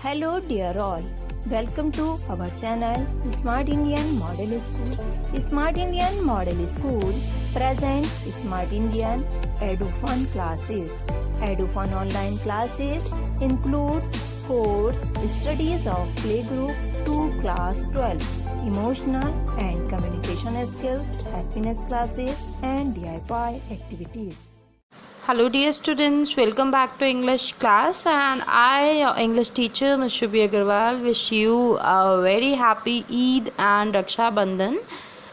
Hello dear all, welcome to our channel Smart Indian Model School. Smart Indian Model School present Smart Indian EduFun classes. EduFun online classes includes course studies of playgroup to class 12, emotional and communication skills, happiness classes and DIY activities. Hello dear students, welcome back to English class, and I, your English teacher Ms. Shubhi Agarwal, wish you a very happy Eid and Raksha Bandhan.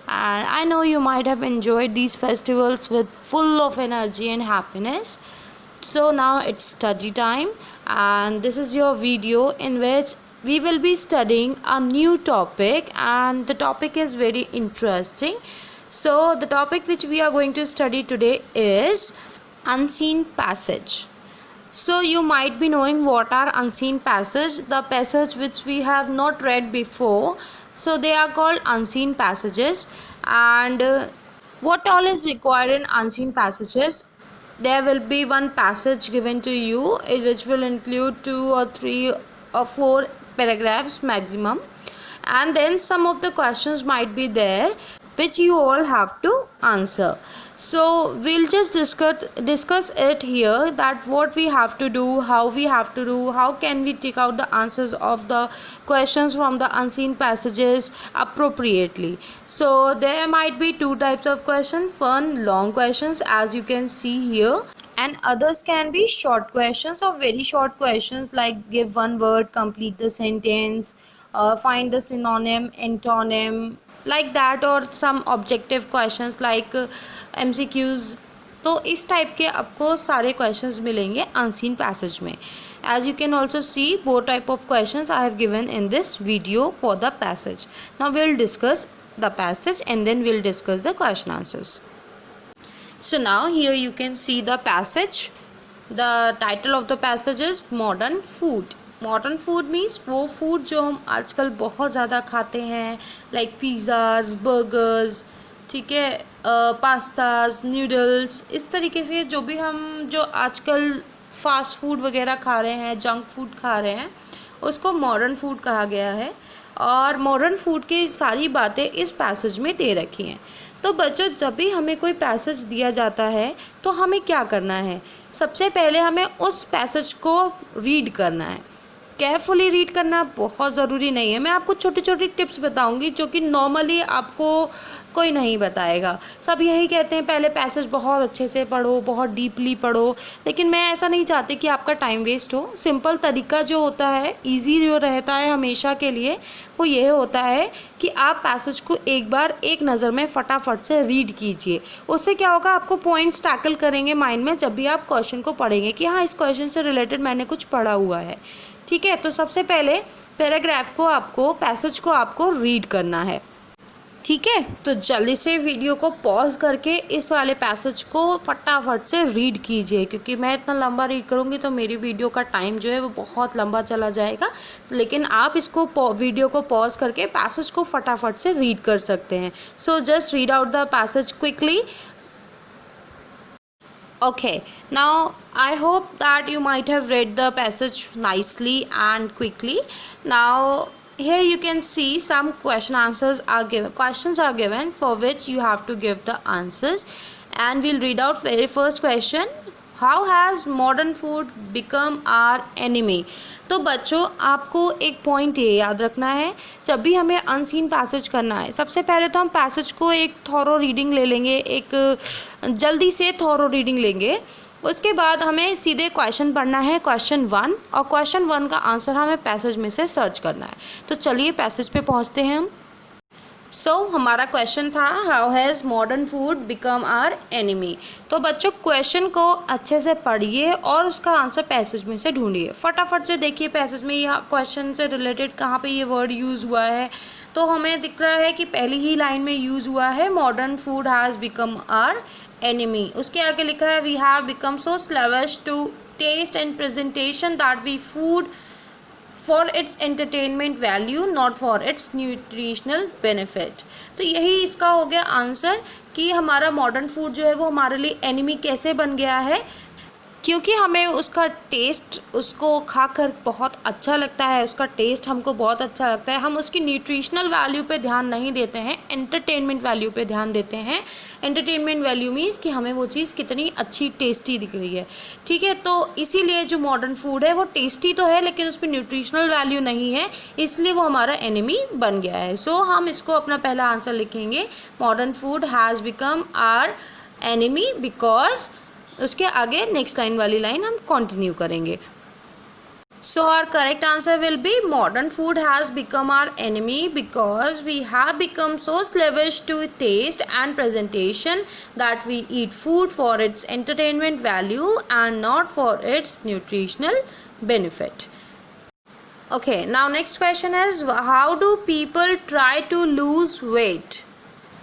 And I know you might have enjoyed these festivals with full of energy and happiness. So now it's study time, and this is your video in which we will be studying a new topic, and the topic is very interesting. So the topic which we are going to study today is unseen passage. So you might be knowing what are unseen passage, the passage which we have not read before. So they are called unseen passages. And what all is required in unseen passages? There will be one passage given to you which will include 2 or 3 or 4 paragraphs maximum, and then some of the questions might be there which you all have to answer. So we'll just discuss it here, that what we have to do, how we have to do, how can we take out the answers of the questions from the unseen passages appropriately. So there might be 2 types of questions. One, long questions as you can see here, and others can be short questions or very short questions like give one word, complete the sentence, find the synonym, antonym, like that, or some objective questions like MCQs. तो इस type के आपको सारे questions मिलेंगे unseen passage में. As you can also see, both type of questions I have given in this video for the passage. Now we'll discuss the passage and then we'll discuss the question answers. So now here you can see the passage. The title of the passage is modern food. Modern food means वो food जो हम आजकल बहुत ज़्यादा खाते हैं, like pizzas, burgers, ठीक है, पास्ताज, नूडल्स, इस तरीके से जो आजकल फास्ट फूड वगैरह खा रहे हैं, जंक फूड खा रहे हैं, उसको मॉडर्न फूड कहा गया है. और मॉडर्न फूड की सारी बातें इस पैसेज में दे रखी हैं. तो बच्चों, जब भी हमें कोई पैसेज दिया जाता है तो हमें क्या करना है? सबसे पहले हमें उस पैसेज को रीड करना है. केयरफुली रीड करना बहुत ज़रूरी नहीं है. मैं आपको छोटी छोटी टिप्स बताऊंगी जो कि नॉर्मली आपको कोई नहीं बताएगा. सब यही कहते हैं पहले पैसेज बहुत अच्छे से पढ़ो, बहुत डीपली पढ़ो, लेकिन मैं ऐसा नहीं चाहती कि आपका टाइम वेस्ट हो. सिंपल तरीका जो होता है, इजी जो रहता है हमेशा के लिए, वो ये होता है कि आप पैसेज को एक बार एक नज़र में फटाफट से रीड कीजिए. उससे क्या होगा, आपको पॉइंट्स टैकल करेंगे माइंड में जब भी आप क्वेश्चन को पढ़ेंगे कि हाँ, इस क्वेश्चन से रिलेटेड मैंने कुछ पढ़ा हुआ है. ठीक है, तो सबसे पहले पैराग्राफ को आपको, पैसेज को आपको रीड करना है. ठीक है, तो जल्दी से वीडियो को पॉज करके इस वाले पैसेज को फटाफट से रीड कीजिए, क्योंकि मैं इतना लंबा रीड करूँगी तो मेरी वीडियो का टाइम जो है वो बहुत लंबा चला जाएगा. लेकिन आप इसको वीडियो को पॉज करके पैसेज को फटाफट से रीड कर सकते हैं. So just read out the passage quickly. Okay, now I hope that you might have read the passage nicely and quickly. Now here you can see some questions are given for which you have to give the answers, and we'll read out very first question. How has modern food become our enemy? तो बच्चों, आपको एक point ये याद रखना है, जब भी हमें अनसीन पैसेज करना है, सबसे पहले तो हम पैसेज को एक थॉरो रीडिंग ले लेंगे, एक जल्दी से थॉरो रीडिंग लेंगे. उसके बाद हमें सीधे क्वेश्चन पढ़ना है, क्वेश्चन 1, और क्वेश्चन 1 का आंसर हमें पैसेज में से सर्च करना है. तो चलिए पैसेज पे पहुँचते हैं हम. हमारा क्वेश्चन था, how has modern food become our enemy. तो बच्चों, क्वेश्चन को अच्छे से पढ़िए और उसका आंसर पैसेज में से ढूंढिए. फटाफट से देखिए पैसेज में यह क्वेश्चन से रिलेटेड कहाँ पे ये वर्ड यूज़ हुआ है. तो हमें दिख रहा है कि पहली ही लाइन में यूज़ हुआ है modern food has become our enemy. उसके आगे लिखा है we have become so slavish to taste and presentation that we food for its entertainment value, not for its nutritional benefit. तो यही इसका हो गया आंसर कि हमारा मॉडर्न फूड जो है वो हमारे लिए एनिमी कैसे बन गया है. क्योंकि हमें उसका टेस्ट उसको खाकर बहुत अच्छा लगता है, उसका टेस्ट हमको बहुत अच्छा लगता है। हम उसकी न्यूट्रिशनल वैल्यू पे ध्यान नहीं देते हैं, एंटरटेनमेंट वैल्यू पे ध्यान देते हैं। एंटरटेनमेंट वैल्यू मीन्स कि हमें वो चीज़ कितनी अच्छी टेस्टी दिख रही है, ठीक है। तो इसीलिए जो मॉडर्न फूड है वो टेस्टी तो है लेकिन उस पर न्यूट्रिशनल वैल्यू नहीं है, इसलिए वो हमारा एनिमी बन गया है। सो हम इसको अपना पहला आंसर लिखेंगे, modern food has become our enemy because, उसके आगे नेक्स्ट लाइन वाली लाइन हम कंटिन्यू करेंगे। So our correct answer will be modern food has become our enemy because we have become so slavish to taste and presentation that we eat food for its entertainment value and not for its nutritional benefit. Okay, now next question is how do people try to lose weight?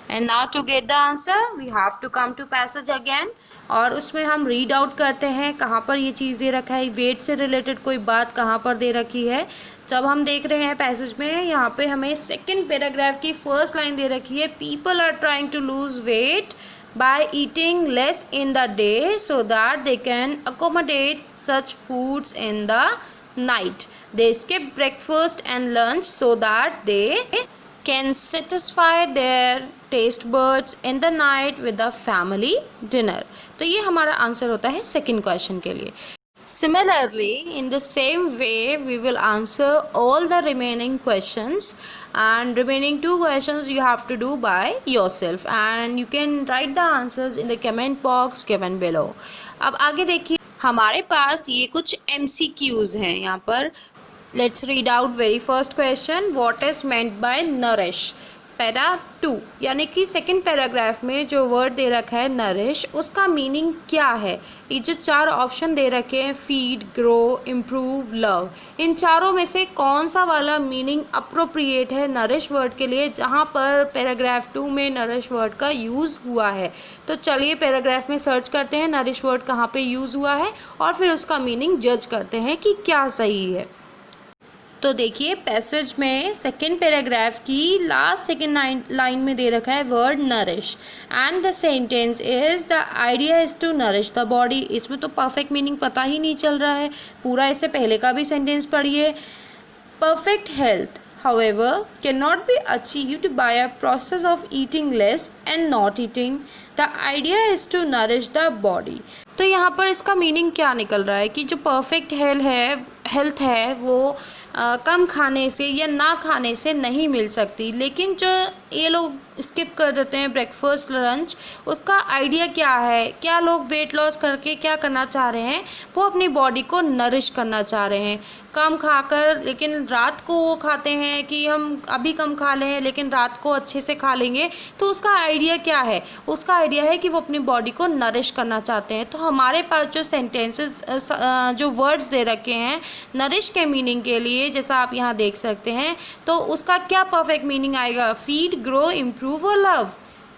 And now to get the answer we have to come to passage again, और उसमें हम read out करते हैं कहाँ पर ये चीज़ दे रखा है, वेट से रिलेटेड कोई बात कहाँ पर दे रखी है। जब हम देख रहे हैं पैसेज में, यहाँ पे हमें सेकंड पैराग्राफ की फर्स्ट लाइन दे रखी है, people are trying to lose weight by eating less in the day so that they can accommodate such foods in the night. They skip breakfast and lunch so that they can satisfy their taste buds in the night with the family dinner. तो ये हमारा answer होता है second question के लिए। Similarly, in the same way, we will answer all the remaining questions, and remaining 2 questions you have to do by yourself, and you can write the answers in the comment box given below. अब आगे देखिए, हमारे पास ये कुछ MCQs हैं यहाँ पर। Let's read out very first question. What is meant by nourish? Para 2 यानी कि सेकंड पैराग्राफ में जो वर्ड दे रखा है नरिश, उसका मीनिंग क्या है। ये जो 4 ऑप्शन दे रखे हैं, फीड, ग्रो, इम्प्रूव, लव, इन चारों में से कौन सा वाला मीनिंग अप्रोप्रिएट है नरिश वर्ड के लिए, जहाँ पर पैराग्राफ 2 में नरिश वर्ड का यूज़ हुआ है। तो चलिए पैराग्राफ में सर्च करते हैं नरिश वर्ड कहाँ पे यूज़ हुआ है और फिर उसका मीनिंग जज करते हैं कि क्या सही है। तो देखिए पैसेज में सेकंड पैराग्राफ की लास्ट सेकंड लाइन में दे रखा है word nourish, and the sentence is the idea is to nourish the body. इसमें तो परफेक्ट मीनिंग पता ही नहीं चल रहा है, पूरा इससे पहले का भी सेंटेंस पढ़िए। Perfect health however cannot be achieved by a process of eating less and not eating. The idea is to nourish the body. तो यहाँ पर इसका मीनिंग क्या निकल रहा है कि जो परफेक्ट हेल्थ है वो कम खाने से या ना खाने से नहीं मिल सकती, लेकिन जो ये लोग स्किप कर देते हैं ब्रेकफास्ट लंच, उसका आइडिया क्या है, क्या लोग वेट लॉस करके क्या करना चाह रहे हैं, वो अपनी बॉडी को नरिश करना चाह रहे हैं कम खाकर, लेकिन रात को वो खाते हैं कि हम अभी कम खा लें लेकिन रात को अच्छे से खा लेंगे। तो उसका आइडिया क्या है, उसका आइडिया है कि वो अपनी बॉडी को नरिश करना चाहते हैं। तो हमारे पास जो सेंटेंसेस जो वर्ड्स दे रखे हैं नरिश के मीनिंग के लिए, जैसा आप यहाँ देख सकते हैं, तो उसका क्या परफेक्ट मीनिंग आएगा, फीड, ग्रो, इम्प्रूव और लव।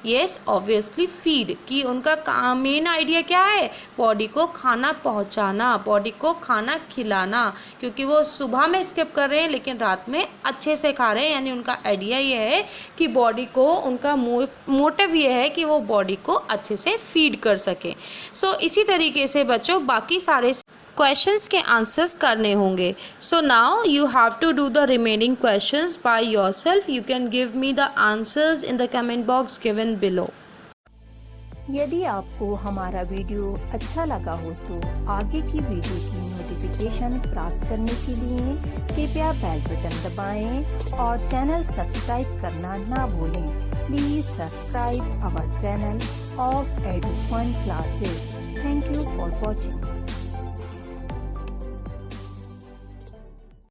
येस ऑब्वियसली फीड, कि उनका मेन आइडिया क्या है, बॉडी को खाना पहुंचाना, बॉडी को खाना खिलाना, क्योंकि वो सुबह में स्किप कर रहे हैं लेकिन रात में अच्छे से खा रहे हैं। यानी उनका आइडिया ये है कि बॉडी को, उनका मोटिव ये है कि वो बॉडी को अच्छे से फीड कर सके। सो इसी तरीके से बच्चों बाकी सारे क्वेश्चंस के आंसर्स करने होंगे। So now you have to do the remaining questions by yourself. You can give me the answers in the comment box given below. यदि आपको हमारा वीडियो अच्छा लगा हो तो आगे की वीडियो की नोटिफिकेशन प्राप्त करने के लिए कृपया बेल बटन दबाएं और चैनल सब्सक्राइब करना ना भूलें। Please subscribe our channel of Edufun classes. Thank you for watching.